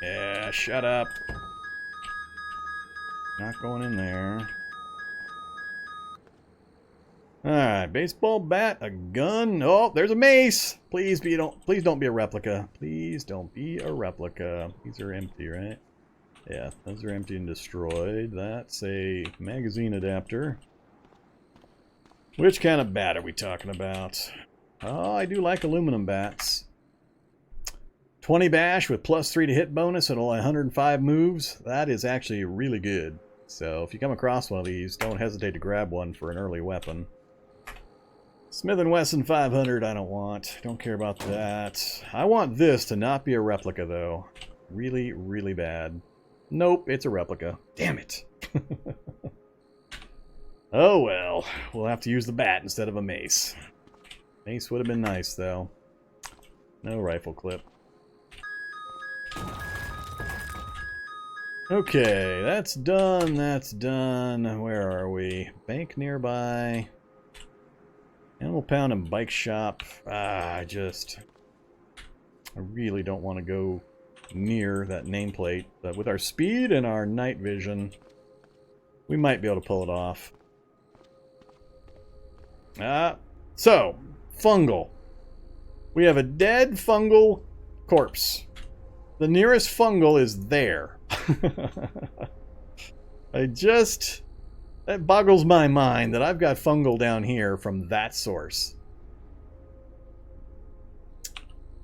Yeah, shut up. Not going in there. Alright, baseball bat, a gun. Oh, there's a mace! Please don't be a replica. Please don't be a replica. These are empty, right? Yeah, those are empty and destroyed. That's a magazine adapter. Which kind of bat are we talking about? Oh, I do like aluminum bats. 20 bash with +3 to hit bonus and only 105 moves. That is actually really good. So if you come across one of these, don't hesitate to grab one for an early weapon. Smith & Wesson 500 I don't want. Don't care about that. I want this to not be a replica though. Really, really bad. Nope, it's a replica. Damn it. Oh well, we'll have to use the bat instead of a mace. Mace would have been nice though. No rifle clip. Okay, that's done, that's done. Where are we? Bank nearby. Animal Pound and Bike Shop. I really don't want to go near that nameplate. But with our speed and our night vision, we might be able to pull it off. So, fungal. We have a dead fungal corpse. The nearest fungal is there. That boggles my mind that I've got fungal down here from that source.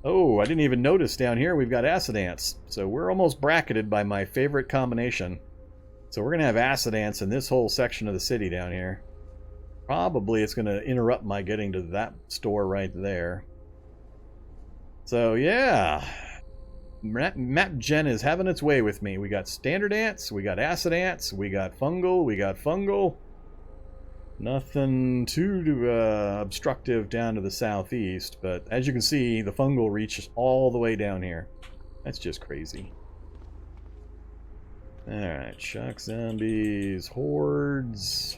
Oh, I didn't even notice down here we've got acid ants. So we're almost bracketed by my favorite combination. So we're going to have acid ants in this whole section of the city down here. Probably it's going to interrupt my getting to that store right there. So yeah, Map Gen is having its way with me. We got standard ants, we got acid ants, we got fungal. Nothing too obstructive down to the southeast, but as you can see, the fungal reaches all the way down here. That's just crazy. Alright, shock zombies, hordes.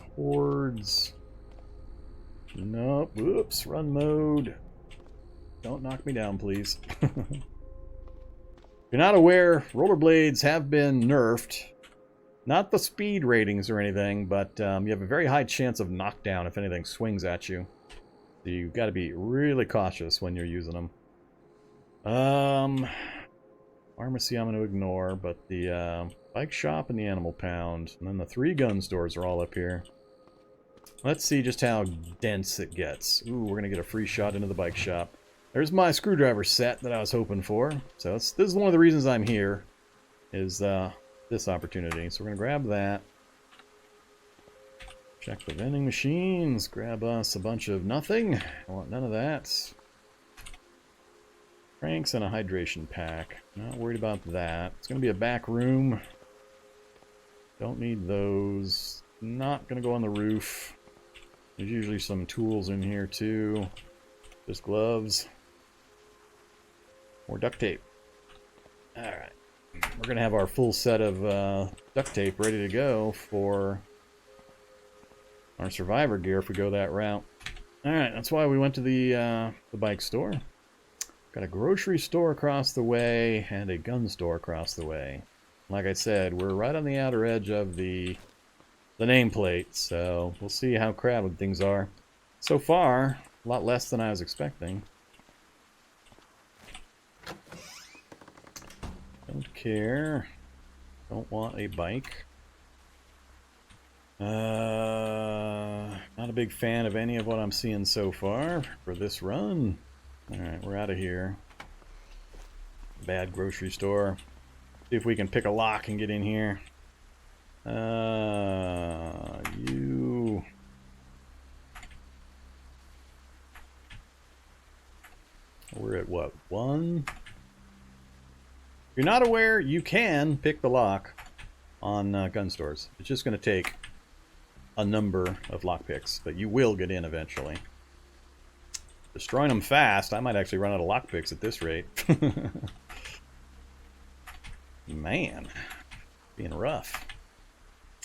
Nope, whoops, run mode. Don't knock me down, please. If you're not aware, rollerblades have been nerfed. Not the speed ratings or anything, but you have a very high chance of knockdown if anything swings at you. So you've got to be really cautious when you're using them. Pharmacy I'm going to ignore, but the bike shop and the animal pound, and then the 3 gun stores are all up here. Let's see just how dense it gets. Ooh, we're going to get a free shot into the bike shop. There's my screwdriver set that I was hoping for. So this is one of the reasons I'm here, is this opportunity. So we're going to grab that. Check the vending machines. Grab us a bunch of nothing. I want none of that. Cranks and a hydration pack. Not worried about that. It's going to be a back room. Don't need those. Not going to go on the roof. There's usually some tools in here too. Just gloves. More duct tape. Alright. We're going to have our full set of duct tape ready to go for our survivor gear if we go that route. Alright, that's why we went to the bike store. Got a grocery store across the way and a gun store across the way. Like I said, we're right on the outer edge of the nameplate, so we'll see how crowded things are. So far, a lot less than I was expecting. Don't care. Don't want a bike. Not a big fan of any of what I'm seeing so far for this run. Alright, we're out of here. Bad grocery store. See if we can pick a lock and get in here. You... We're at what, 1? If you're not aware, you can pick the lock on gun stores. It's just going to take a number of lock picks, but you will get in eventually. Destroying them fast, I might actually run out of lock picks at this rate. Man, being rough.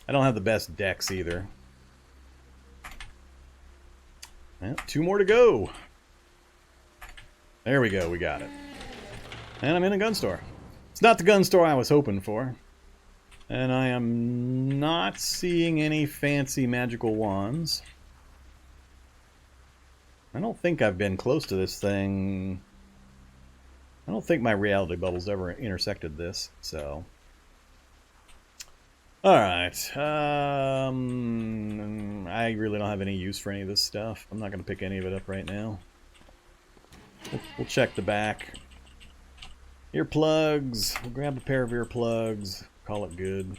I don't have the best decks either. Well, 2 more to go. There we go, we got it. And I'm in a gun store. It's not the gun store I was hoping for. And I am not seeing any fancy magical wands. I don't think I've been close to this thing. I don't think my reality bubble's ever intersected this, so... Alright, I really don't have any use for any of this stuff. I'm not going to pick any of it up right now. We'll check the back. Earplugs. We'll grab a pair of earplugs. Call it good.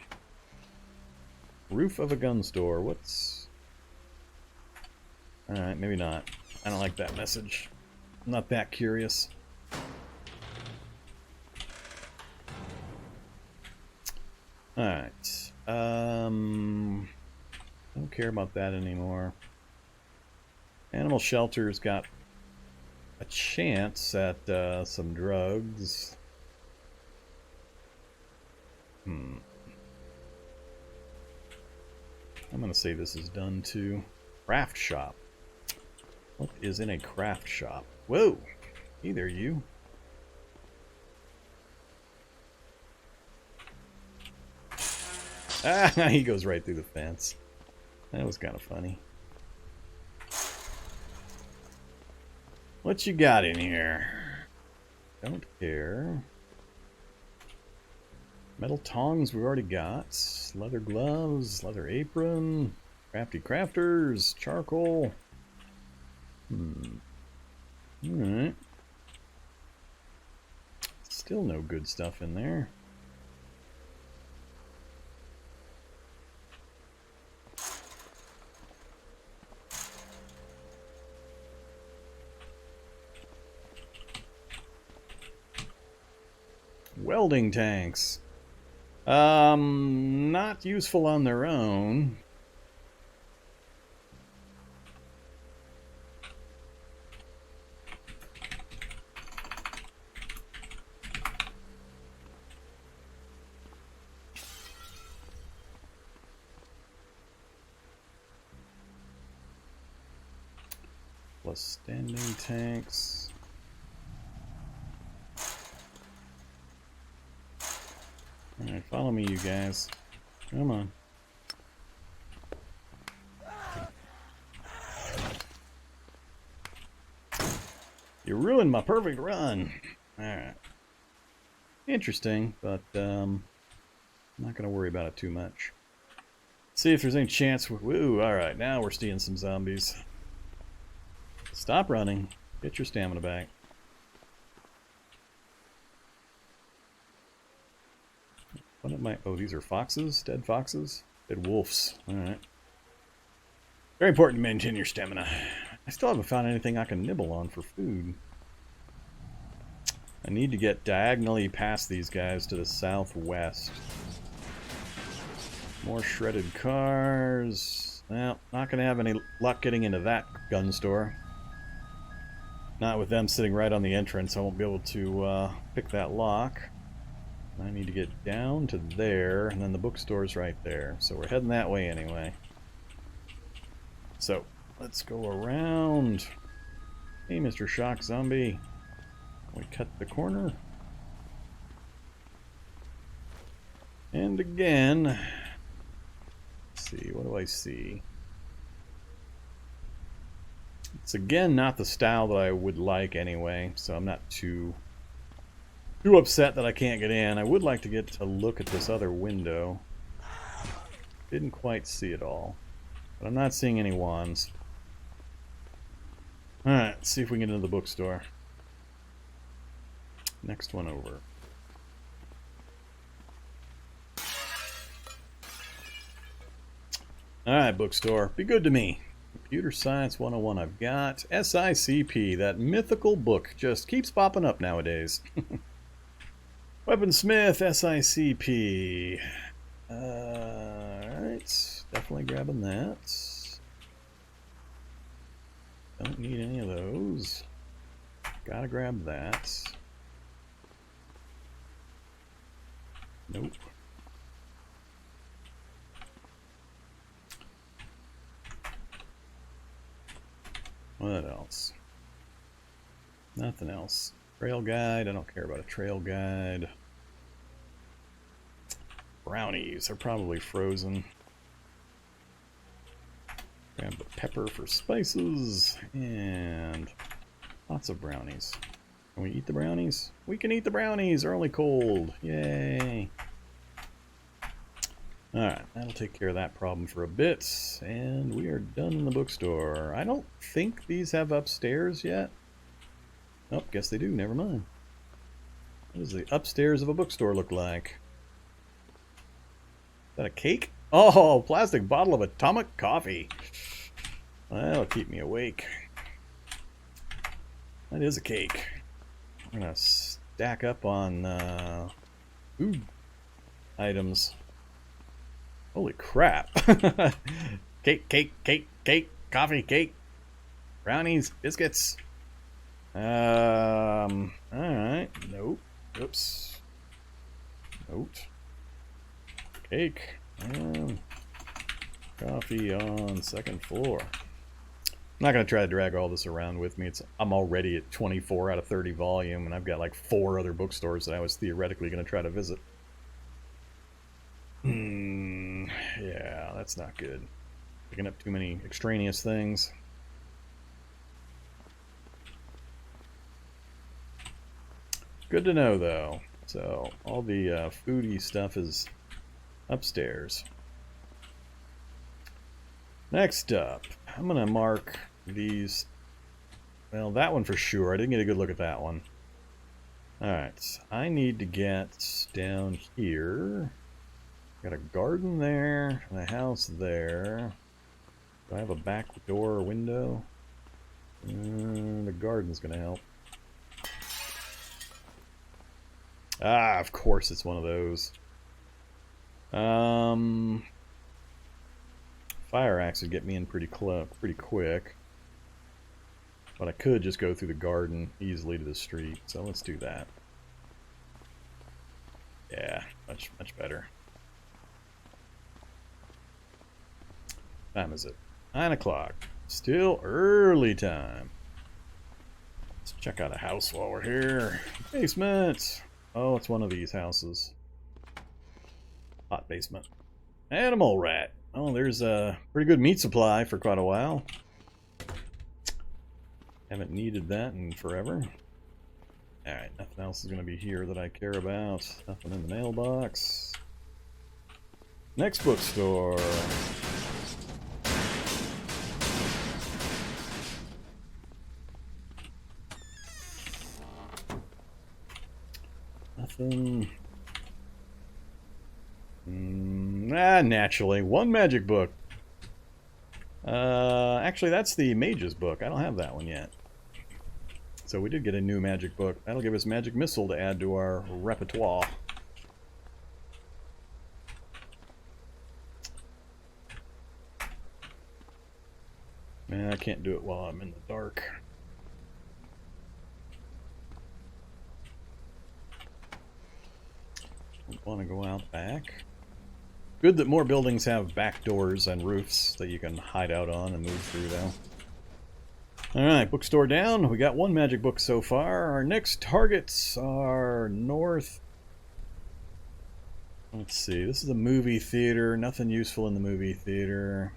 Roof of a gun store. What's... Alright, maybe not. I don't like that message. I'm not that curious. Alright. Don't care about that anymore. Animal shelter's got a chance at some drugs. I'm gonna say this is done too. Craft shop. What is in a craft shop? Whoa! Hey there, you. Ah, he goes right through the fence. That was kind of funny. What you got in here? Don't care. Metal tongs we already got. Leather gloves, leather apron, crafty crafters, charcoal. Alright. Still no good stuff in there. Welding tanks. Not useful on their own. Plus standing tanks. Alright, follow me, you guys. Come on. You ruined my perfect run. Alright. Interesting, but I'm not going to worry about it too much. See if there's any chance. Woo, alright, now we're seeing some zombies. Stop running. Get your stamina back. What am I? Oh, these are foxes? Dead foxes? Dead wolves. Alright. Very important to maintain your stamina. I still haven't found anything I can nibble on for food. I need to get diagonally past these guys to the southwest. More shredded cars. Well, not going to have any luck getting into that gun store. Not with them sitting right on the entrance. I won't be able to pick that lock. I need to get down to there, and then the bookstore's right there. So we're heading that way anyway. So, let's go around. Hey, Mr. Shock Zombie. We cut the corner. And again. Let's see, what do I see? It's again not the style that I would like anyway, so I'm not too upset that I can't get in. I would like to get a look at this other window. Didn't quite see it all. But I'm not seeing any wands. Alright, let's see if we can get into the bookstore. Next one over. Alright, bookstore. Be good to me. Computer Science 101 I've got. SICP, that mythical book, just keeps popping up nowadays. Weaponsmith, SICP. Alright, definitely grabbing that. Don't need any of those. Gotta grab that. Nope. What else? Nothing else. Trail guide. I don't care about a trail guide. Brownies. They're probably frozen. Grab the pepper for spices. And lots of brownies. Can we eat the brownies? We can eat the brownies. They're only cold. Yay. Alright, that'll take care of that problem for a bit. And we are done in the bookstore. I don't think these have upstairs yet. Oh, guess they do. Never mind. What does the upstairs of a bookstore look like? Is that a cake? Oh, plastic bottle of atomic coffee. That'll keep me awake. That is a cake. I'm going to stack up on food items. Holy crap. Cake, cake, cake, cake, coffee, cake, brownies, biscuits. Alright. Nope. Oops. Note. Cake. Coffee on second floor. I'm not going to try to drag all this around with me. I'm already at 24 out of 30 volume, and I've got like 4 other bookstores that I was theoretically going to try to visit. Yeah, that's not good. Picking up too many extraneous things. Good to know, though. So, all the foodie stuff is upstairs. Next up, I'm going to mark these. Well, that one for sure. I didn't get a good look at that one. Alright, I need to get down here. Got a garden there, and a house there. Do I have a back door or window? The garden's gonna help. Ah, of course it's one of those. Fire axe would get me in pretty quick. But I could just go through the garden easily to the street, so let's do that. Yeah, much better. What time is it? 9 o'clock. Still early time. Let's check out a house while we're here. Basement. Oh, it's one of these houses. Hot basement. Animal rat. Oh, there's a pretty good meat supply for quite a while. Haven't needed that in forever. Alright, nothing else is going to be here that I care about. Nothing in the mailbox. Next bookstore. Nothing. Naturally. One magic book. Actually, that's the Mage's book. I don't have that one yet. So we did get a new magic book. That'll give us Magic Missile to add to our repertoire. Man, I can't do it while I'm in the dark. Don't want to go out back. Good that more buildings have back doors and roofs that you can hide out on and move through, though. Alright, bookstore down. We got one magic book so far. Our next targets are north. Let's see, this is a movie theater. Nothing useful in the movie theater.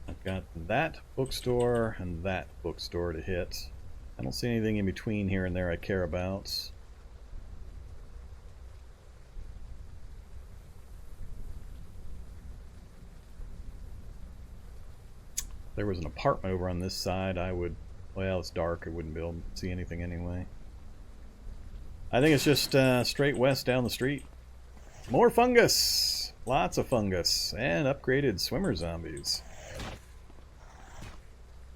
I've got that bookstore and that bookstore to hit. I don't see anything in between here and there I care about. If there was an apartment over on this side, I would... Well, it's dark. I wouldn't be able to see anything anyway. I think it's just straight west down the street. More fungus! Lots of fungus. And upgraded swimmer zombies.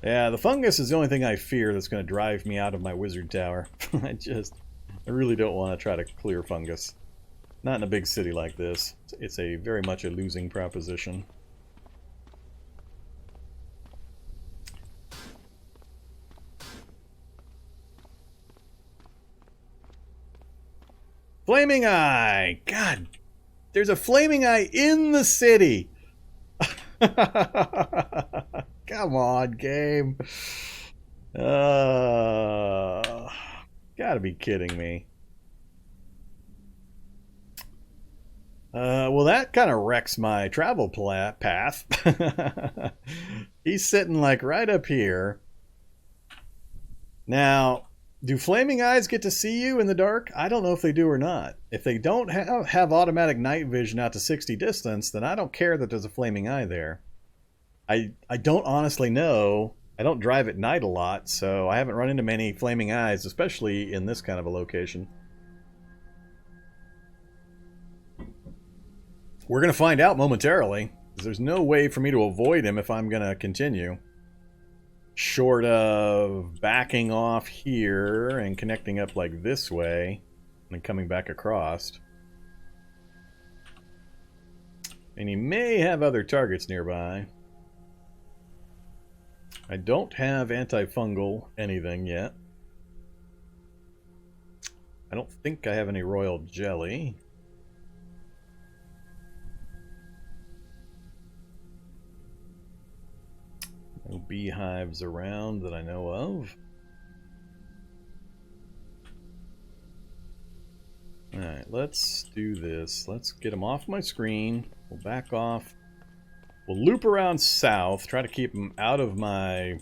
Yeah, the fungus is the only thing I fear that's going to drive me out of my wizard tower. I really don't want to try to clear fungus. Not in a big city like this. It's a very much a losing proposition. Flaming Eye! God, there's a Flaming Eye in the city! Come on, game. Gotta be kidding me. Well, that kind of wrecks my travel path. He's sitting like right up here. Now, do flaming eyes get to see you in the dark? I don't know if they do or not. If they don't have automatic night vision out to 60 distance, then I don't care that there's a flaming eye there. I don't honestly know. I don't drive at night a lot, so I haven't run into many flaming eyes, especially in this kind of a location. We're going to find out momentarily, because there's no way for me to avoid him if I'm going to continue. Short of backing off here and connecting up like this way, and then coming back across. And he may have other targets nearby. I don't have antifungal anything yet. I don't think I have any royal jelly. No beehives around that I know of. Alright, let's do this. Let's get them off my screen. We'll back off. We'll loop around south, try to keep them out of my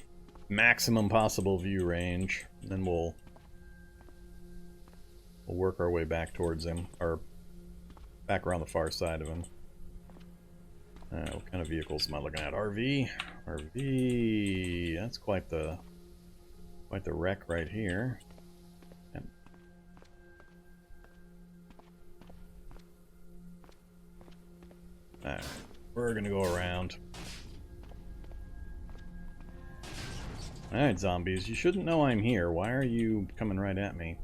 maximum possible view range. And then we'll work our way back towards him, or back around the far side of him. What kind of vehicles am I looking at? RV? RV. That's quite the wreck right here. Yep. Alright, we're gonna go around. Alright, zombies, you shouldn't know I'm here. Why are you coming right at me?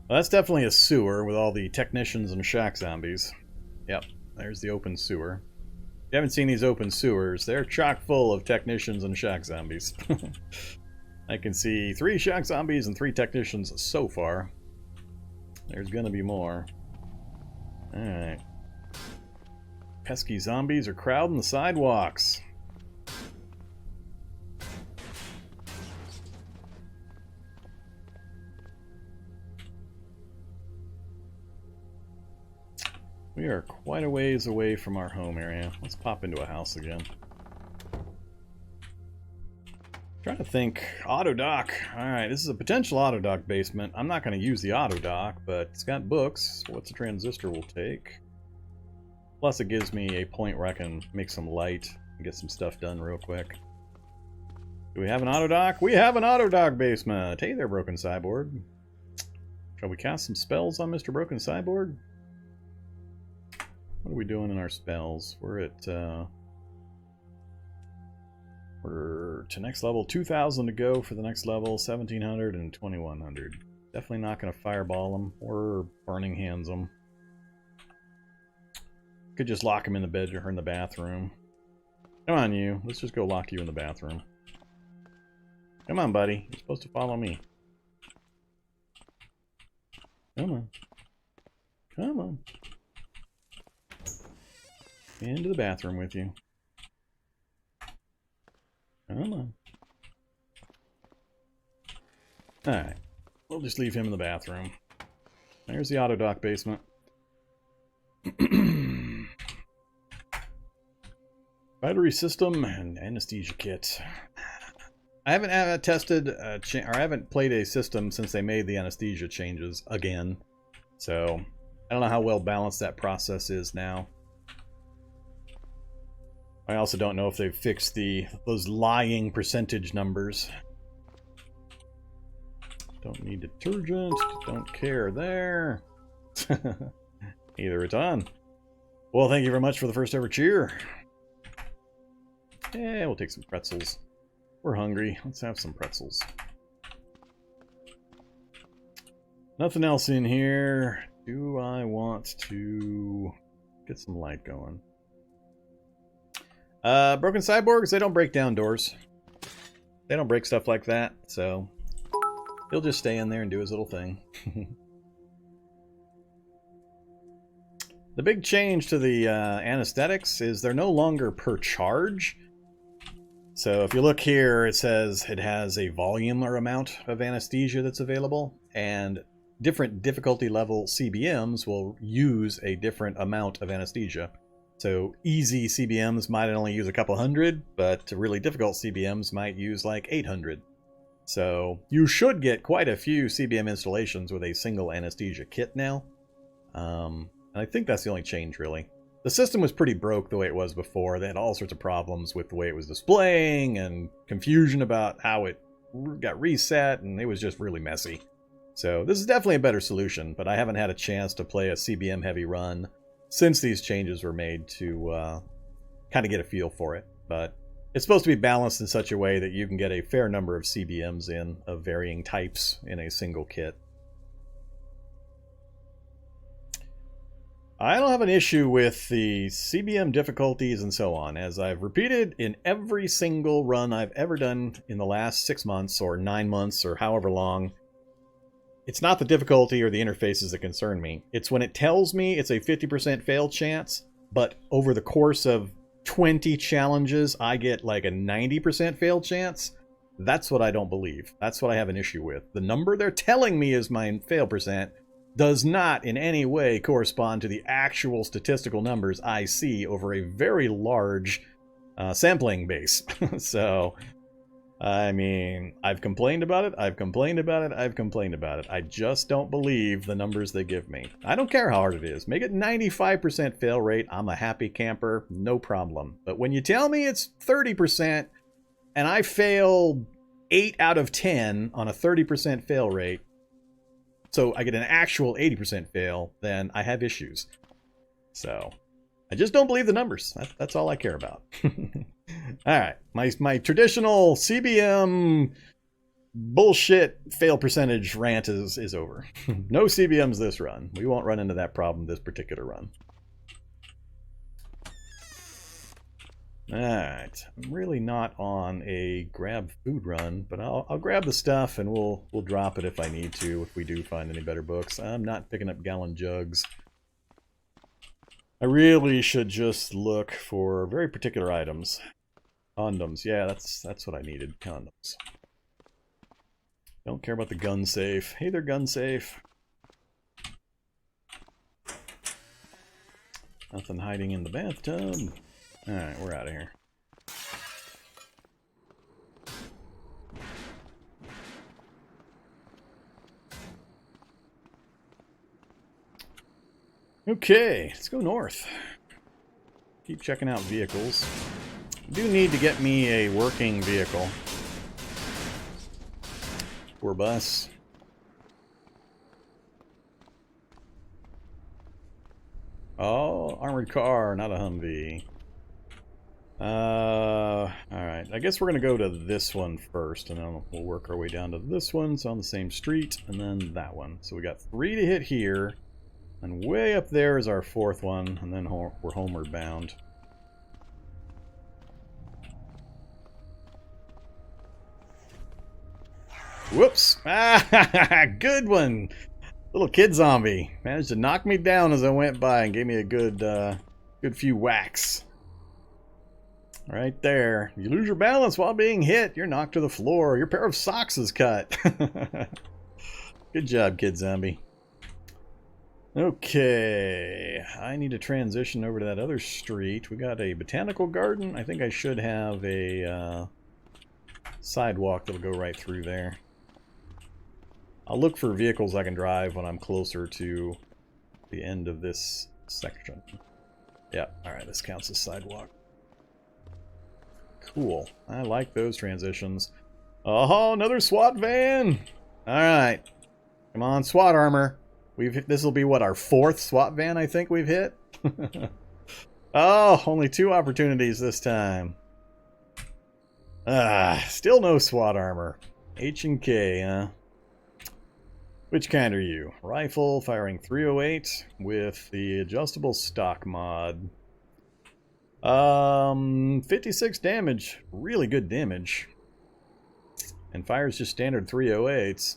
Well, that's definitely a sewer with all the technicians and shack zombies. Yep, there's the open sewer. If you haven't seen these open sewers, they're chock full of technicians and shack zombies. I can see 3 shack zombies and 3 technicians so far. There's gonna be more. Alright. Pesky zombies are crowding the sidewalks. We are quite a ways away from our home area. Let's pop into a house again. Trying to think. Auto dock. Alright, this is a potential auto dock basement. I'm not going to use the auto dock, but it's got books. So what's a transistor will take? Plus it gives me a point where I can make some light and get some stuff done real quick. Do we have an auto dock? We have an auto dock basement. Hey there, Broken Cyborg. Shall we cast some spells on Mr. Broken Cyborg? What are we doing in our spells? We're at, we're to next level, 2,000 to go for the next level, 1,700 and 2,100. Definitely not going to fireball them or burning hands them. Could just lock them in the bedroom or in the bathroom. Come on, you. Let's just go lock you in the bathroom. Come on, buddy. You're supposed to follow me. Come on. Come on. Into the bathroom with you. Come on. Alright. We'll just leave him in the bathroom. There's the auto dock basement. Battery system and anesthesia kit. I haven't tested, or I haven't played a system since they made the anesthesia changes again. So, I don't know how well balanced that process is now. I also don't know if they've fixed those lying percentage numbers. Don't need detergent. Don't care there. Either it's on. Well, thank you very much for the first ever cheer. Yeah, we'll take some pretzels. We're hungry. Let's have some pretzels. Nothing else in here. Do I want to get some light going? Broken cyborgs, they don't break down doors. They don't break stuff like that, so he'll just stay in there and do his little thing. The big change to the anesthetics is they're no longer per charge. So if you look here, it says it has a volume or amount of anesthesia that's available, and different difficulty level CBMs will use a different amount of anesthesia. So easy CBMs might only use a couple hundred, but really difficult CBMs might use like 800. So you should get quite a few CBM installations with a single anesthesia kit now. And I think that's the only change, really. The system was pretty broke the way it was before. They had all sorts of problems with the way it was displaying and confusion about how it got reset, and it was just really messy. So this is definitely a better solution, but I haven't had a chance to play a CBM heavy run since these changes were made to kind of get a feel for it. But it's supposed to be balanced in such a way that you can get a fair number of CBMs in of varying types in a single kit. I don't have an issue with the CBM difficulties and so on, as I've repeated in every single run I've ever done in the last 6 months or 9 months or however long. It's not the difficulty or the interfaces that concern me. It's when it tells me it's a 50% fail chance, but over the course of 20 challenges I get like a 90% fail chance. That's what I don't believe. That's what I have an issue with. The number they're telling me is my fail percent does not in any way correspond to the actual statistical numbers I see over a very large sampling base. So, I mean, I've complained about it, I've complained about it, I've complained about it. I just don't believe the numbers they give me. I don't care how hard it is. Make it 95% fail rate, I'm a happy camper, no problem. But when you tell me it's 30% and I fail 8 out of 10 on a 30% fail rate, so I get an actual 80% fail, then I have issues. So, I just don't believe the numbers. That's all I care about. Alright, my traditional CBM bullshit fail percentage rant is over. No CBMs this run. We won't run into that problem this particular run. Alright, I'm really not on a grab food run, but I'll grab the stuff and we'll drop it if I need to, if we do find any better books. I'm not picking up gallon jugs. I really should just look for very particular items. Condoms, yeah, that's what I needed, condoms. Don't care about the gun safe. Hey there, gun safe. Nothing hiding in the bathtub. Alright, we're out of here. Okay, let's go north. Keep checking out vehicles. I do need to get me a working vehicle. Or bus. Oh, armored car, not a Humvee. Alright, I guess we're gonna go to this one first, and then we'll work our way down to this one. It's on the same street, and then that one. So we got 3 to hit here, and way up there is our 4th one, and then we're homeward bound. Whoops! Ah, good one! Little kid zombie managed to knock me down as I went by and gave me a good few whacks. Right there. You lose your balance while being hit. You're knocked to the floor. Your pair of socks is cut. Good job, kid zombie. Okay. I need to transition over to that other street. We got a botanical garden. I think I should have a sidewalk that'll go right through there. I'll look for vehicles I can drive when I'm closer to the end of this section. Yeah, alright, this counts as sidewalk. Cool. I like those transitions. Oh, another SWAT van! Alright. Come on, SWAT armor. This will be, what, our 4th SWAT van I think we've hit? Oh, only 2 opportunities this time. Still no SWAT armor. H&K, huh? Which kind are you? Rifle, firing 308 with the adjustable stock mod. 56 damage. Really good damage. And fires just standard 308s.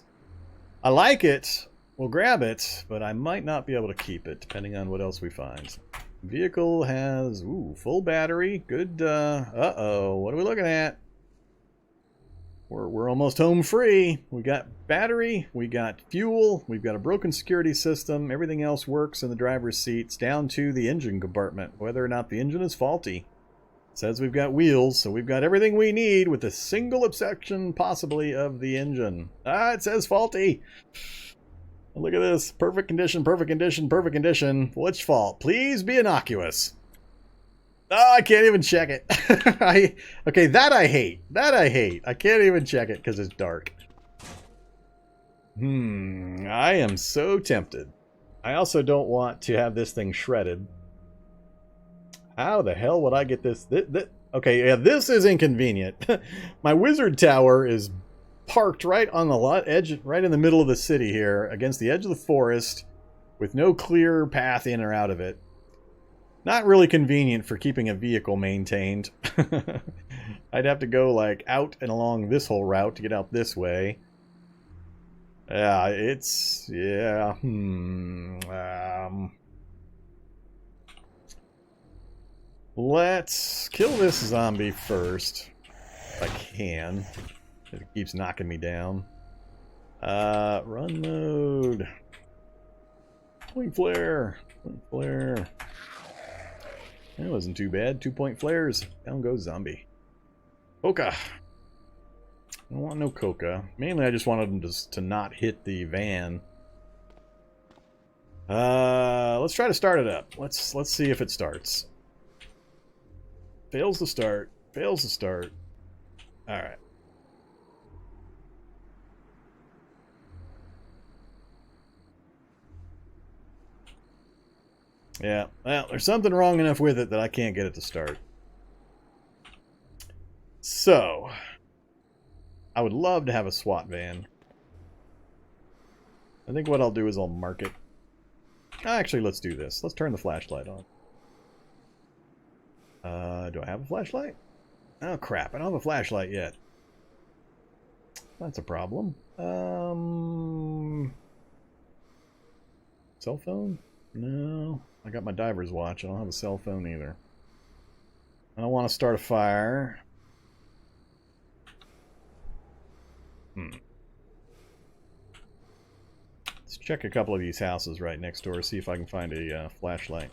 I like it. We'll grab it, but I might not be able to keep it, depending on what else we find. Vehicle has, ooh, full battery. Good, uh-oh. What are we looking at? We're almost home free. We got battery, we got fuel, we've got a broken security system. Everything else works in the driver's seats down to the engine compartment, whether or not the engine is faulty. It says we've got wheels, so we've got everything we need with a single exception possibly of the engine. Ah, it says faulty. Look at this. Perfect condition, perfect condition, perfect condition. Which fault? Please be innocuous. Oh, I can't even check it. Okay, that I hate. That I hate. I can't even check it because it's dark. I am so tempted. I also don't want to have this thing shredded. How the hell would I get this? Okay, yeah, this is inconvenient. My wizard tower is parked right on the edge, right in the middle of the city here, against the edge of the forest, with no clear path in or out of it. Not really convenient for keeping a vehicle maintained. I'd have to go like out and along this whole route to get out this way. Yeah, it's... yeah. Let's kill this zombie first, if I can. It keeps knocking me down. Run mode. Point flare. Point flare. That wasn't too bad. 2-point flares. Down goes zombie. Coca. I don't want no coca. Mainly I just wanted him to not hit the van. Let's try to start it up. Let's see if it starts. Fails to start. Fails to start. Alright. Yeah, well, there's something wrong enough with it that I can't get it to start. So, I would love to have a SWAT van. I think what I'll do is I'll mark it. Actually, let's do this. Let's turn the flashlight on. Do I have a flashlight? Oh, crap. I don't have a flashlight yet. That's a problem. Cell phone? No. I got my diver's watch. I don't have a cell phone either. I don't want to start a fire. Let's check a couple of these houses right next door, see if I can find a flashlight.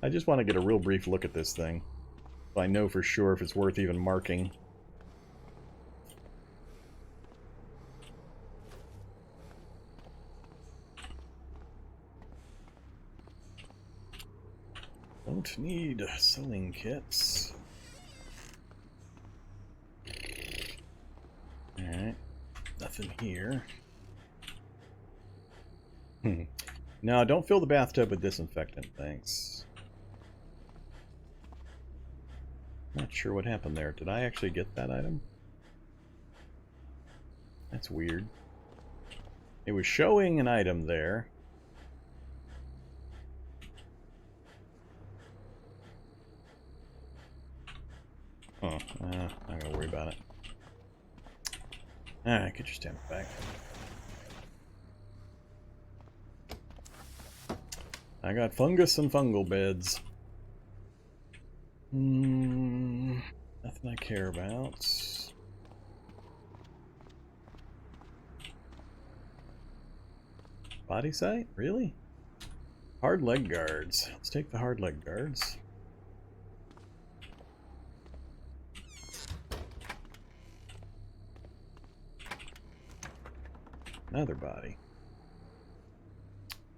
I just want to get a real brief look at this thing. So I know for sure if it's worth even marking. Don't need selling kits. Alright. Nothing here. No, don't fill the bathtub with disinfectant, thanks. Not sure what happened there. Did I actually get that item? That's weird. It was showing an item there. Oh, I'm not gonna worry about it. Alright, get your stamp back. I got fungus and fungal beds. Nothing I care about. Body sight? Really? Hard leg guards. Let's take the hard leg guards. Another body.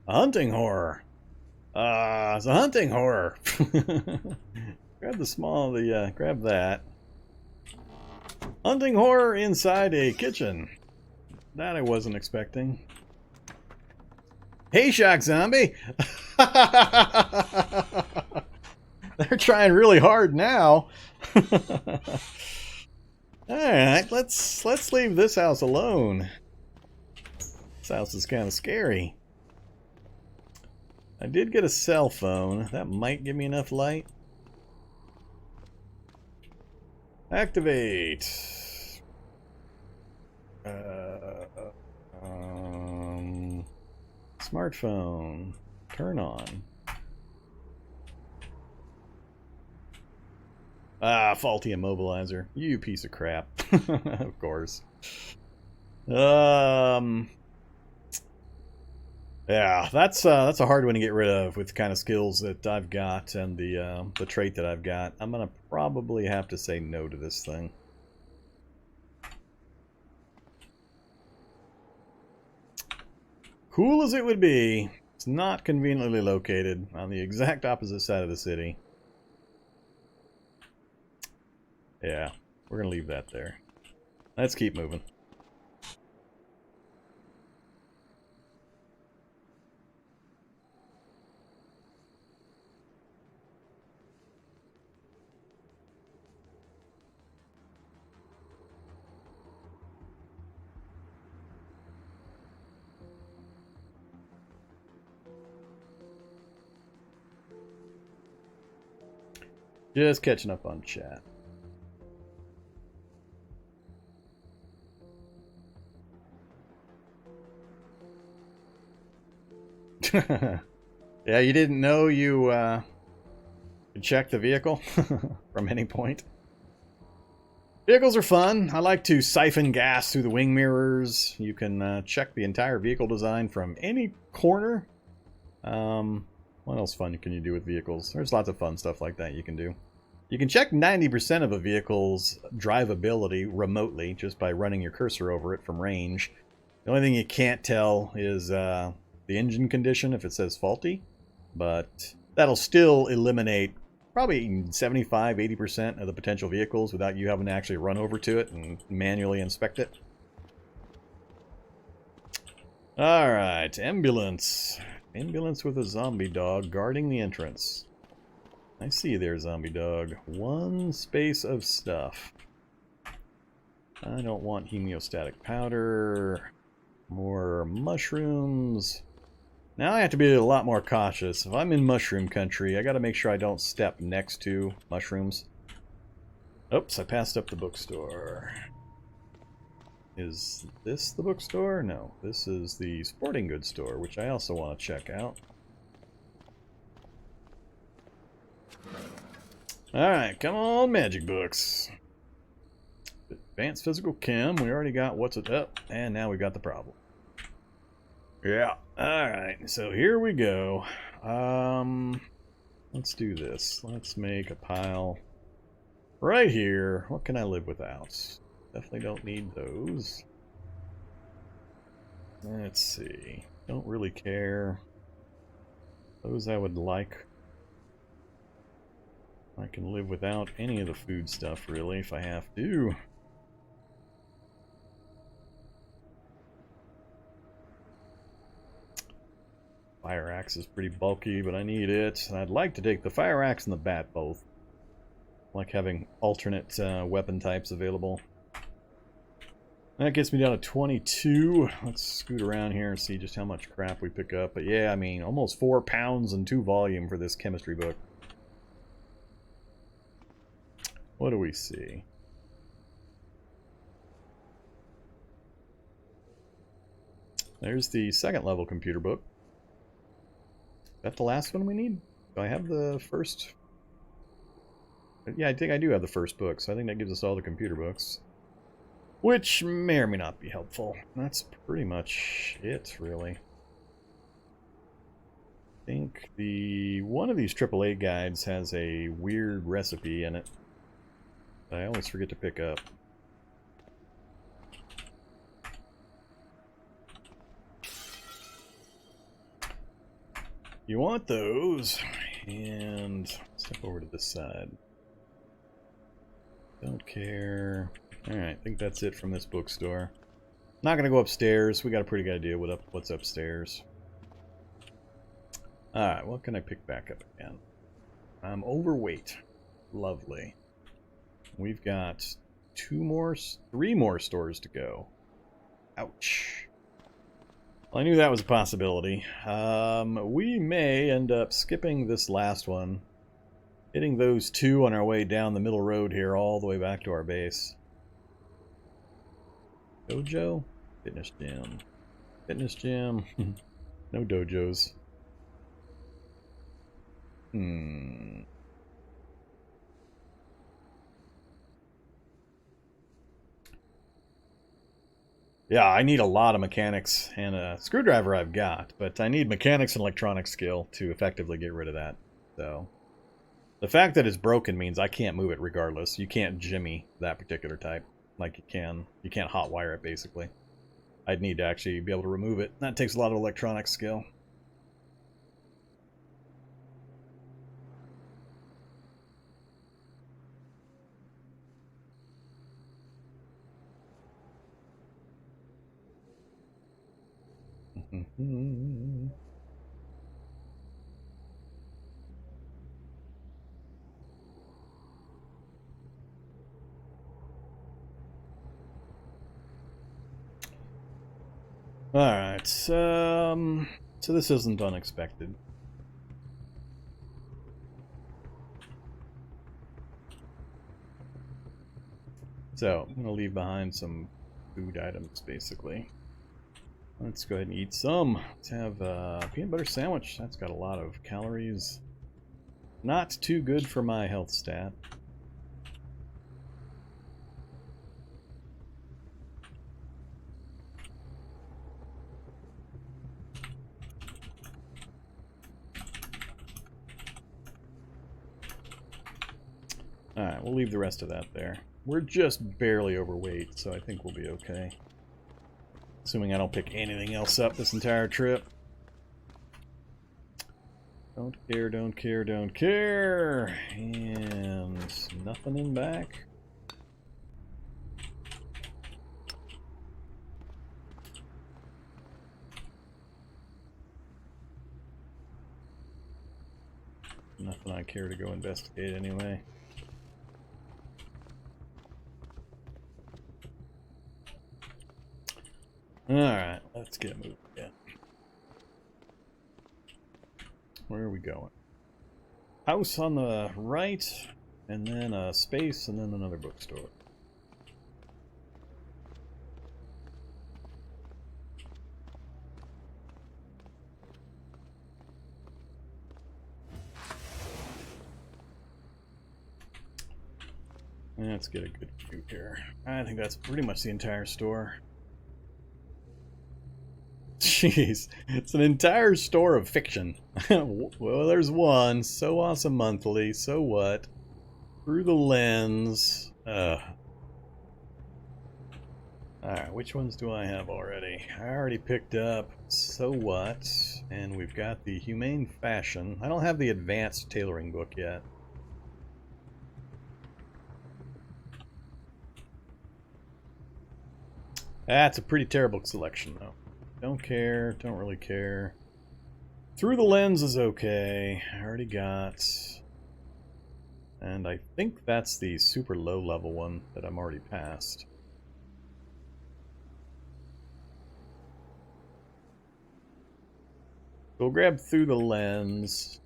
A hunting horror. It's a hunting horror. Grab the small, grab that. Hunting horror inside a kitchen. That I wasn't expecting. Hey, shock zombie. They're trying really hard now. Alright, let's leave this house alone. This house is kind of scary. I did get a cell phone. That might give me enough light. Activate. Smartphone. Turn on. Ah, faulty immobilizer. You piece of crap. Of course. Yeah, that's a hard one to get rid of with the kind of skills that I've got and the trait that I've got. I'm gonna probably have to say no to this thing. Cool as it would be, it's not conveniently located on the exact opposite side of the city. Yeah, we're gonna leave that there. Let's keep moving. Just catching up on chat. Yeah, you didn't know you could check the vehicle from any point? Vehicles are fun. I like to siphon gas through the wing mirrors. You can check the entire vehicle design from any corner. What else fun can you do with vehicles? There's lots of fun stuff like that you can do. You can check 90% of a vehicle's drivability remotely just by running your cursor over it from range. The only thing you can't tell is the engine condition if it says faulty, but that'll still eliminate probably 75-80% of the potential vehicles without you having to actually run over to it and manually inspect it. Alright, ambulance. Ambulance with a zombie dog guarding the entrance. I see you there, zombie dog. One space of stuff. I don't want hemostatic powder. More mushrooms. Now I have to be a lot more cautious. If I'm in mushroom country, I gotta make sure I don't step next to mushrooms. Oops, I passed up the bookstore. Is this the bookstore? No, this is the sporting goods store, which I also want to check out. Alright, come on, magic books. Advanced physical chem, we already got what's it up, and now we got the problem. Yeah, alright, so here we go. Let's do this. Let's make a pile right here. What can I live without? Definitely don't need those. Let's see. Don't really care. Those I would like. I can live without any of the food stuff, really, if I have to. Fire axe is pretty bulky, but I need it. I'd like to take the fire axe and the bat both. I like having alternate weapon types available. That gets me down to 22. Let's scoot around here and see just how much crap we pick up. But yeah, I mean, almost 4 pounds and 2 volume for this chemistry book. What do we see? There's the second level computer book. Is that the last one we need? Do I have the first? Yeah, I think I do have the first book, so I think that gives us all the computer books. Which may or may not be helpful. That's pretty much it, really. I think one of these AAA guides has a weird recipe in it that I always forget to pick up. You want those, and step over to this side. Don't care. Alright, I think that's it from this bookstore. Not gonna go upstairs. We got a pretty good idea what's upstairs. Alright, what can I pick back up again? I'm overweight. Lovely. We've got 3 more stores to go. Ouch. Well, I knew that was a possibility. We may end up skipping this last one. Hitting those 2 on our way down the middle road here all the way back to our base. Dojo? Fitness gym. Fitness gym. No dojos. Yeah, I need a lot of mechanics, and a screwdriver I've got, but I need mechanics and electronic skill to effectively get rid of that. So the fact that it's broken means I can't move it regardless. You can't jimmy that particular type like you can. You can't hotwire it, basically. I'd need to actually be able to remove it. That takes a lot of electronic skill. Alright, so this isn't unexpected. So, I'm going to leave behind some food items, basically. Let's go ahead and eat some. Let's have a peanut butter sandwich. That's got a lot of calories. Not too good for my health stat. Alright, we'll leave the rest of that there. We're just barely overweight, so I think we'll be okay. Assuming I don't pick anything else up this entire trip. Don't care, don't care, don't care. And nothing in back. Nothing I care to go investigate anyway. Alright, let's get moving again. Where are we going? House on the right, and then a space, and then another bookstore. Let's get a good view here. I think that's pretty much the entire store. Jeez, it's an entire store of fiction. Well, there's one. So Awesome Monthly. So what? Through the Lens. Alright, which ones do I have already? I already picked up So What? And we've got the Humane Fashion. I don't have the Advanced Tailoring book yet. That's a pretty terrible selection, though. Don't care, don't really care. Through the Lens is okay. I already got. And I think that's the super low level one that I'm already past. So we'll grab Through the Lens.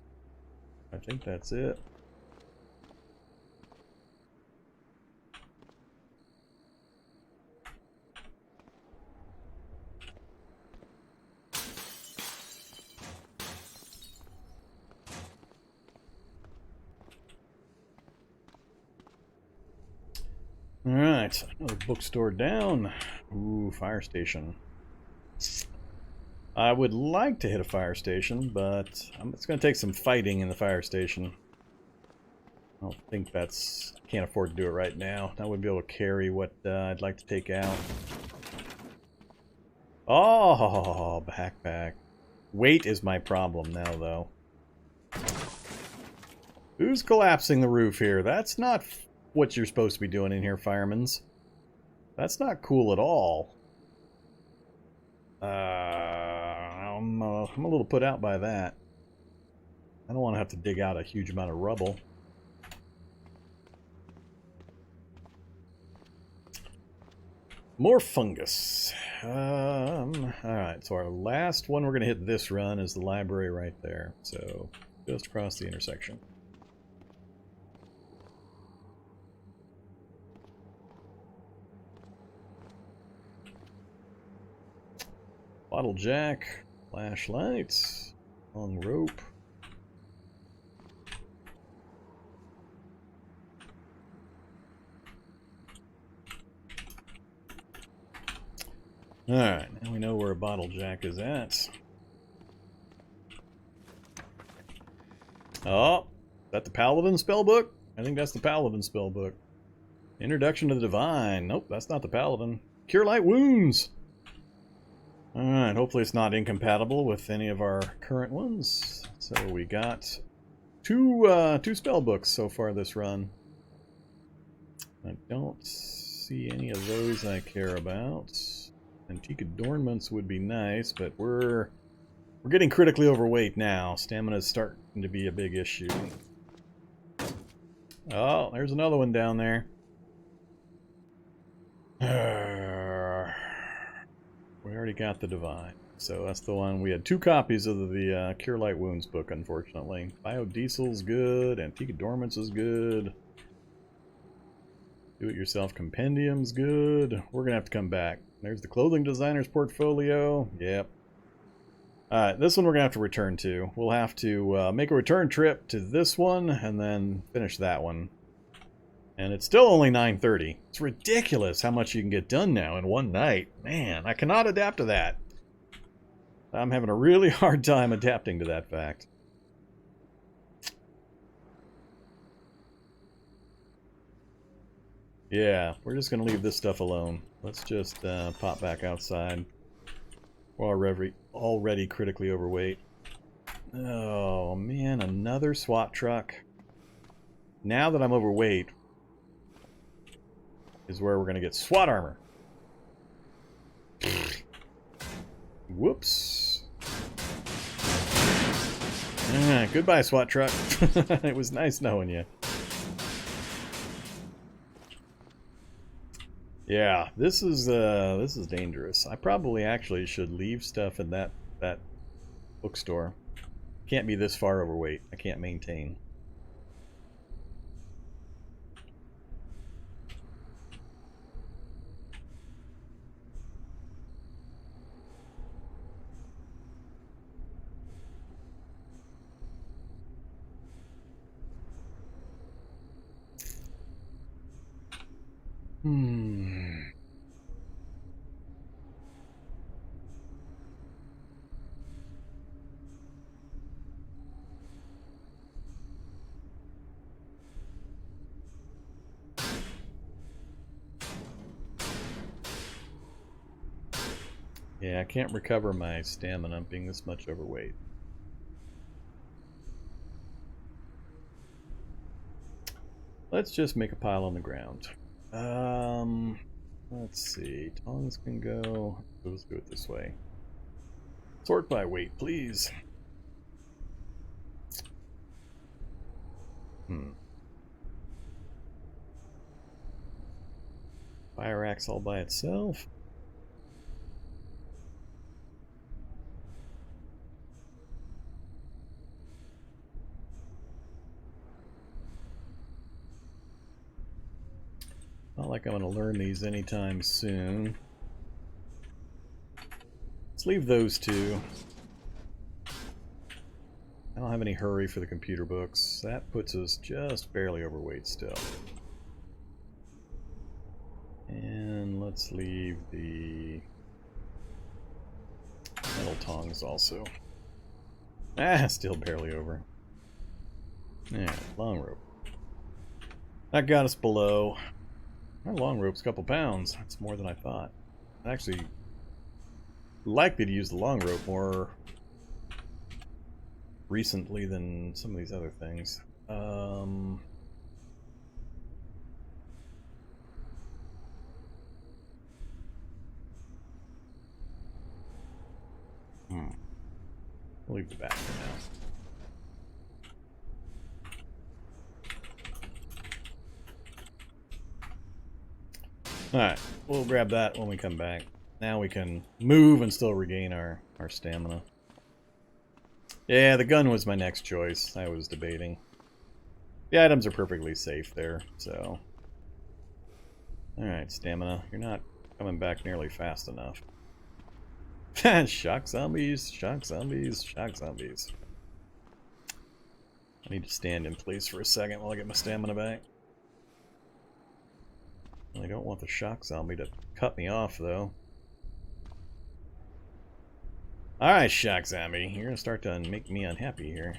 I think that's it. Alright, another bookstore down. Ooh, fire station. I would like to hit a fire station, but it's going to take some fighting in the fire station. I don't think that's... can't afford to do it right now. I wouldn't be able to carry what I'd like to take out. Oh, backpack. Weight is my problem now, though. Who's collapsing the roof here? That's not what you're supposed to be doing in here, firemen's. That's not cool at all. I'm a little put out by that. I don't want to have to dig out a huge amount of rubble. More fungus. Alright, so our last one we're going to hit this run is the library right there. So, just across the intersection. Bottle jack, flashlights, long rope. Alright, now we know where a bottle jack is at. Oh, is that the Paladin spellbook? I think that's the Paladin spellbook. Introduction to the Divine. Nope, that's not the Paladin. Cure Light Wounds! Alright, hopefully it's not incompatible with any of our current ones. So we got two spellbooks so far this run. I don't see any of those I care about. Antique Adornments would be nice, but we're getting critically overweight now. Stamina's starting to be a big issue. Oh, there's another one down there. We already got the Divine, so that's the one. We had 2 copies of the Cure Light Wounds book, unfortunately. Biodiesel's good, Antique Adornments is good. Do-it-yourself Compendium's good. We're gonna have to come back. There's the Clothing Designer's Portfolio. Yep. Alright, this one we're gonna have to return to. We'll have to make a return trip to this one, and then finish that one. And it's still only 9:30. It's ridiculous how much you can get done now in one night. Man, I cannot adapt to that. I'm having a really hard time adapting to that fact. Yeah, we're just going to leave this stuff alone. Let's just pop back outside. We're already critically overweight. Oh, man, another SWAT truck. Now that I'm overweight, is where we're going to get SWAT armor. Whoops. Goodbye, SWAT truck. It was nice knowing you. Yeah, this is dangerous. I probably actually should leave stuff in that bookstore. Can't be this far overweight. I can't maintain. Yeah, I can't recover my stamina being this much overweight. Let's just make a pile on the ground. Let's see. Tongs can go. Let's do it this way. Sort by weight, please. Fire axe all by itself. Not like I'm going to learn these anytime soon. Let's leave those two. I don't have any hurry for the computer books. That puts us just barely overweight still. And let's leave the metal tongs also. Still barely over. Yeah, long rope. That got us below. My long rope's a couple pounds. That's more than I thought. I actually likely to use the long rope more recently than some of these other things. We'll leave the back for now. Alright, we'll grab that when we come back. Now we can move and still regain our stamina. Yeah, the gun was my next choice. I was debating. The items are perfectly safe there, so... Alright, stamina. You're not coming back nearly fast enough. Shock zombies, shock zombies, shock zombies. I need to stand in place for a second while I get my stamina back. I don't want the shock zombie to cut me off, though. Alright, Shock Zombie. You're gonna start to make me unhappy here.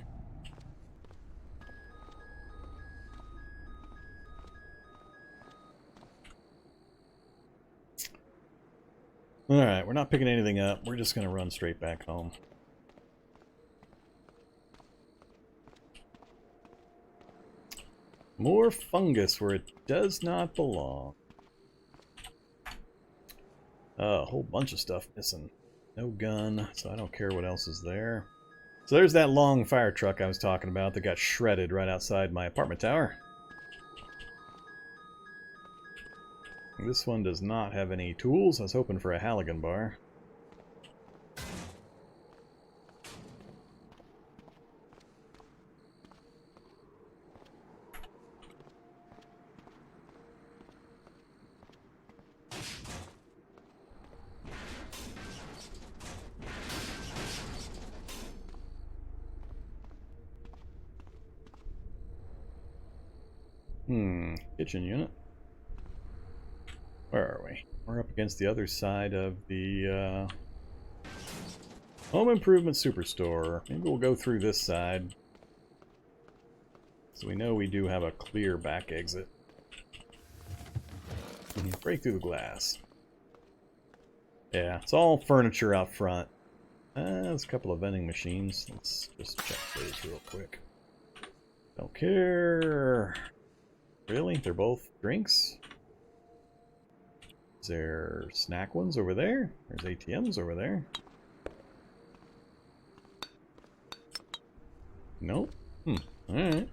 Alright, we're not picking anything up. We're just gonna run straight back home. More fungus where it does not belong. A whole bunch of stuff missing. No gun, so I don't care what else is there. So there's that long fire truck I was talking about that got shredded right outside my apartment tower. This one does not have any tools. I was hoping for a Halligan bar. Kitchen unit. Where are we? We're up against the other side of the Home Improvement Superstore. Maybe we'll go through this side. So we know we do have a clear back exit. Break through the glass. Yeah, it's all furniture out front. There's a couple of vending machines. Let's just check those real quick. Don't care. Really? They're both drinks? Is there snack ones over there? There's ATMs over there. Nope. Alright.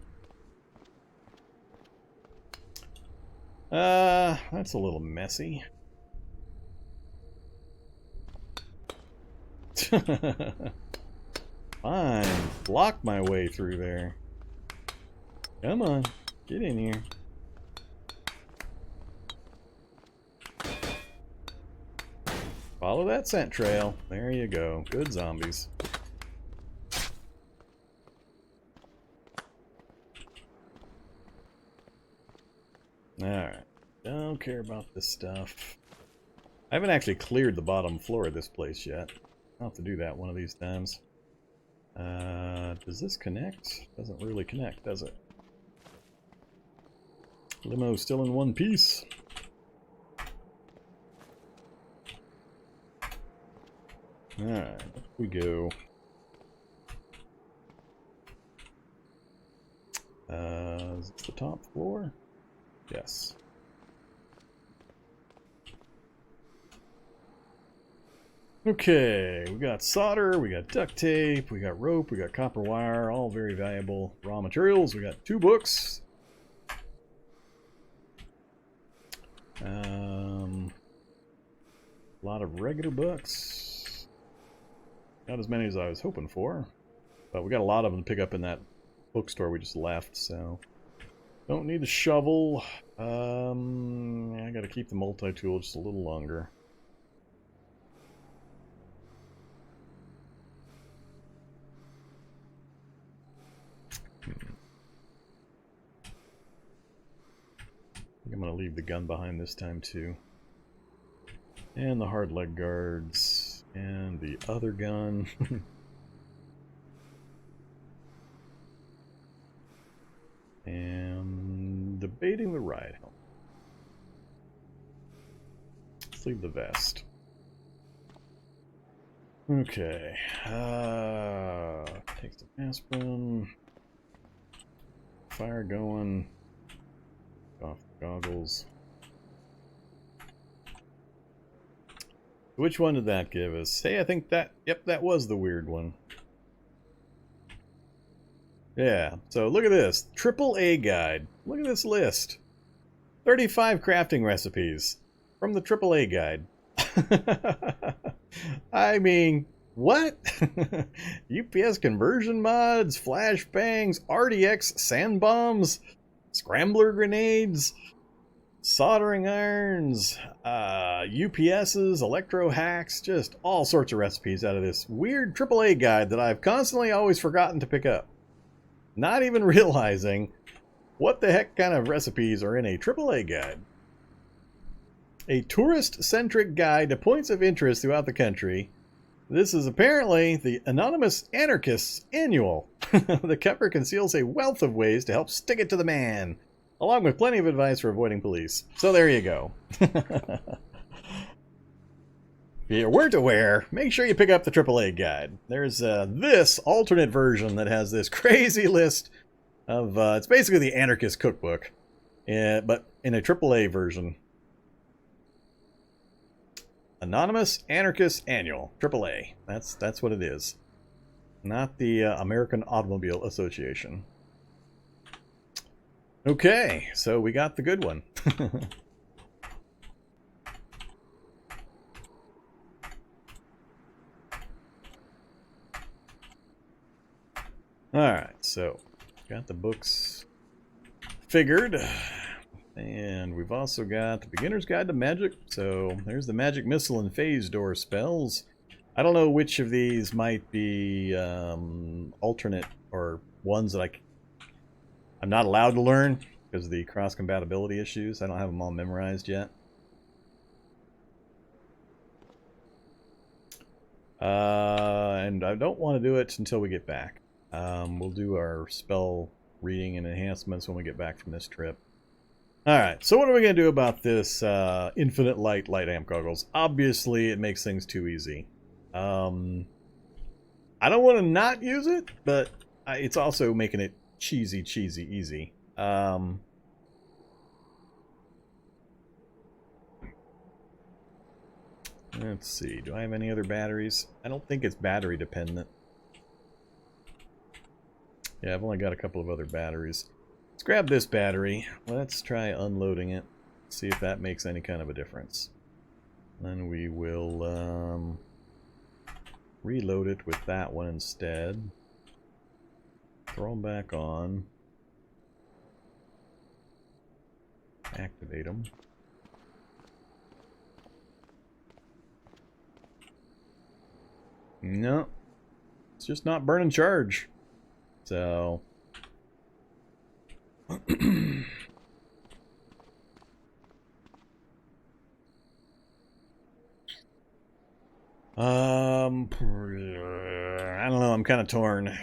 That's a little messy. Fine. Block my way through there. Come on. Get in here. Follow that scent trail. There you go. Good zombies. Alright. Don't care about this stuff. I haven't actually cleared the bottom floor of this place yet. I'll have to do that one of these times. Does this connect? Doesn't really connect, does it? Limo still in one piece. Alright, up we go. Is this the top floor? Yes. Okay, we got solder, we got duct tape, we got rope, we got copper wire, all very valuable raw materials. We got 2 books. A lot of regular books. Not as many as I was hoping for, but we got a lot of them to pick up in that bookstore we just left, so don't need a shovel. I gotta keep the multi-tool just a little longer. I think I'm gonna leave the gun behind this time too. And the hard leg guards. And the other gun. And debating the ride helmet. Let's leave the vest. Okay. Take some aspirin. Fire going. Off the goggles. Which one did that give us? Hey, I think that, yep, that was the weird one. Yeah, so look at this. AAA guide. Look at this list. 35 crafting recipes from the AAA guide. I mean, what? UPS conversion mods, flashbangs, RDX sand bombs, scrambler grenades, soldering irons, UPSs, electro hacks, just all sorts of recipes out of this weird AAA guide that I've constantly always forgotten to pick up. Not even realizing what the heck kind of recipes are in a AAA guide. A tourist-centric guide to points of interest throughout the country. This is apparently the Anonymous Anarchist's Annual. The cover conceals a wealth of ways to help stick it to the man, along with plenty of advice for avoiding police. So there you go. If you weren't aware, make sure you pick up the AAA guide. There's this alternate version that has this crazy list of... it's basically the Anarchist Cookbook, but in a AAA version. Anonymous Anarchist Annual, AAA. That's what it is. Not the American Automobile Association. Okay, so we got the good one. Alright, so got the books figured. And we've also got the Beginner's Guide to Magic. So there's the Magic Missile and Phase Door spells. I don't know which of these might be alternate or ones that I'm not allowed to learn because of the cross-compatibility issues. I don't have them all memorized yet. And I don't want to do it until we get back. We'll do our spell reading and enhancements when we get back from this trip. Alright, so what are we going to do about this infinite light amp goggles? Obviously, it makes things too easy. I don't want to not use it, but it's also making it cheesy easy. Let's see, do I have any other batteries? I don't think it's battery dependent. Yeah, I've only got a couple of other batteries. Let's grab this battery. Let's try unloading it. See if that makes any kind of a difference. Then we will reload it with that one instead. Throw them back on. Activate them. No. It's just not burning charge. So... I don't know, I'm kind of torn.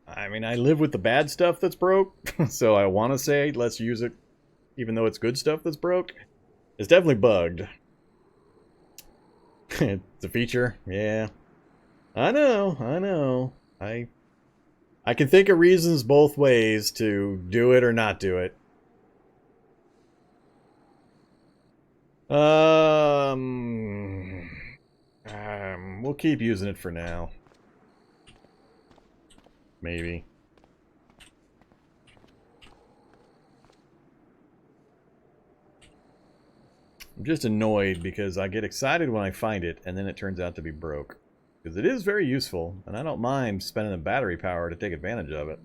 I mean, I live with the bad stuff that's broke, so I want to say let's use it even though it's good stuff that's broke. It's definitely bugged. It's a feature, yeah. I know. I can think of reasons both ways to do it or not do it. We'll keep using it for now. Maybe. I'm just annoyed because I get excited when I find it and then it turns out to be broke. Because it is very useful, and I don't mind spending the battery power to take advantage of it.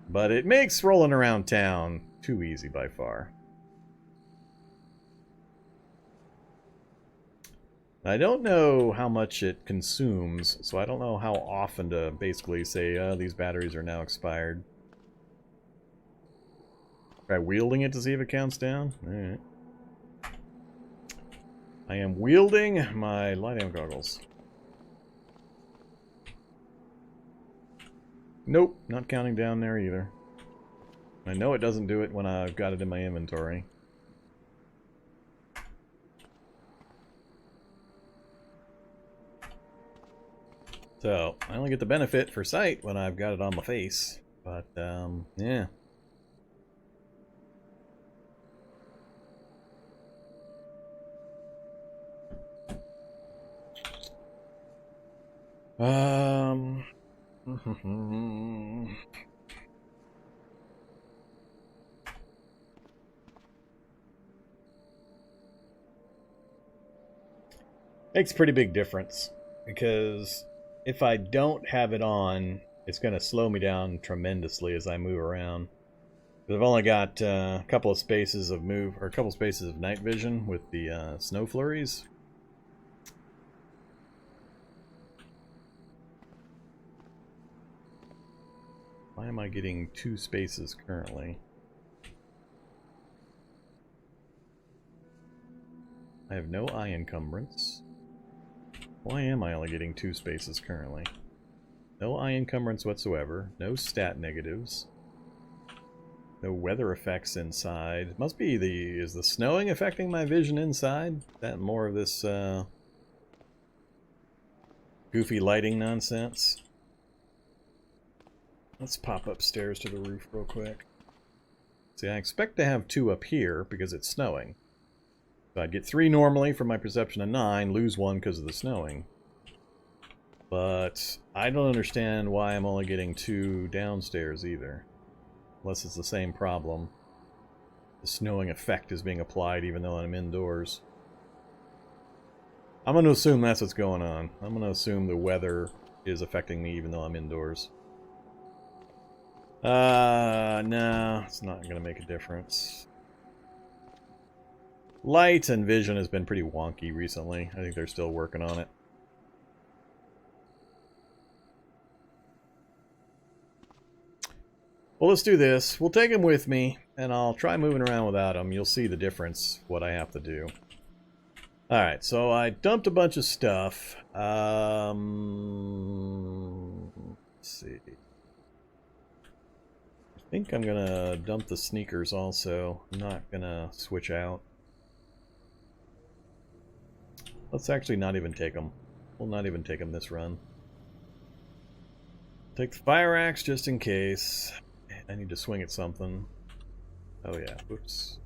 But it makes rolling around town too easy by far. I don't know how much it consumes, so I don't know how often to basically say, these batteries are now expired. Try wielding it to see if it counts down? Alright. I am wielding my light amp goggles. Nope, not counting down there either. I know it doesn't do it when I've got it in my inventory. So, I only get the benefit for sight when I've got it on my face. But, yeah. Makes a pretty big difference, because if I don't have it on, it's going to slow me down tremendously as I move around. But I've only got a couple of spaces of move, or a couple of spaces of night vision with the snow flurries. Why am I getting 2 spaces currently? I have no eye encumbrance. Why am I only getting 2 spaces currently? No eye encumbrance whatsoever. No stat negatives. No weather effects inside. Must be the... Is the snowing affecting my vision inside? That more of this goofy lighting nonsense? Let's pop upstairs to the roof real quick. See, I expect to have 2 up here because it's snowing. So I'd get 3 normally from my perception of 9, lose 1 because of the snowing. But I don't understand why I'm only getting 2 downstairs either. Unless it's the same problem. The snowing effect is being applied even though I'm indoors. I'm going to assume that's what's going on. I'm going to assume the weather is affecting me even though I'm indoors. No, it's not going to make a difference. Light and vision has been pretty wonky recently. I think they're still working on it. Well, let's do this. We'll take him with me, and I'll try moving around without him. You'll see the difference, what I have to do. Alright, so I dumped a bunch of stuff. Let's see. I think I'm going to dump the sneakers also. I'm not going to switch out. Let's actually not even take them. We'll not even take them this run. Take the fire axe just in case. I need to swing at something. Oh yeah, whoops.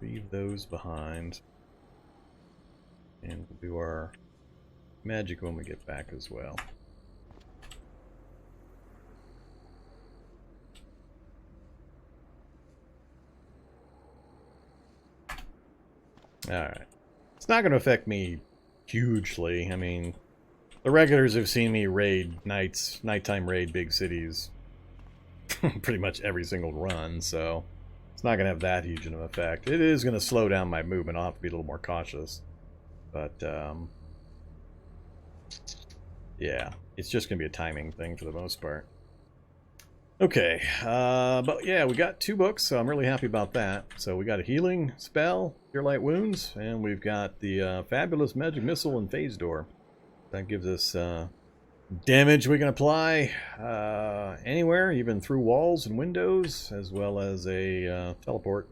Leave those behind. And we'll do our magic when we get back as well. Alright. It's not going to affect me hugely. I mean, the regulars have seen me raid nighttime raid big cities pretty much every single run, so it's not going to have that huge of an effect. It is going to slow down my movement. I'll have to be a little more cautious. But, yeah, it's just going to be a timing thing for the most part. Okay, but yeah, we got 2 books, so I'm really happy about that. So we got a healing spell, Cure Light Wounds, and we've got the fabulous Magic Missile and Phase Door. That gives us damage we can apply anywhere, even through walls and windows, as well as a teleport.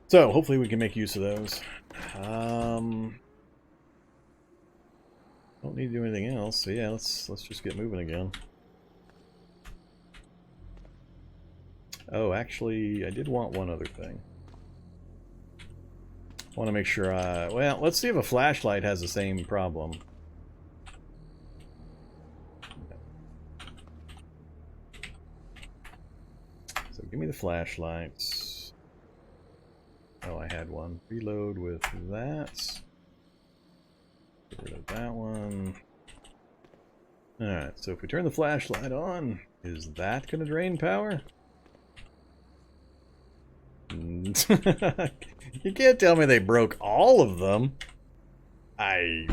So hopefully we can make use of those. Don't need to do anything else, so yeah, let's just get moving again. Oh, actually, I did want one other thing. I want to make sure well, let's see if a flashlight has the same problem. So give me the flashlights. Oh, I had one. Reload with that. Get rid of that one. Alright, so if we turn the flashlight on, is that going to drain power? You can't tell me they broke all of them. Alright.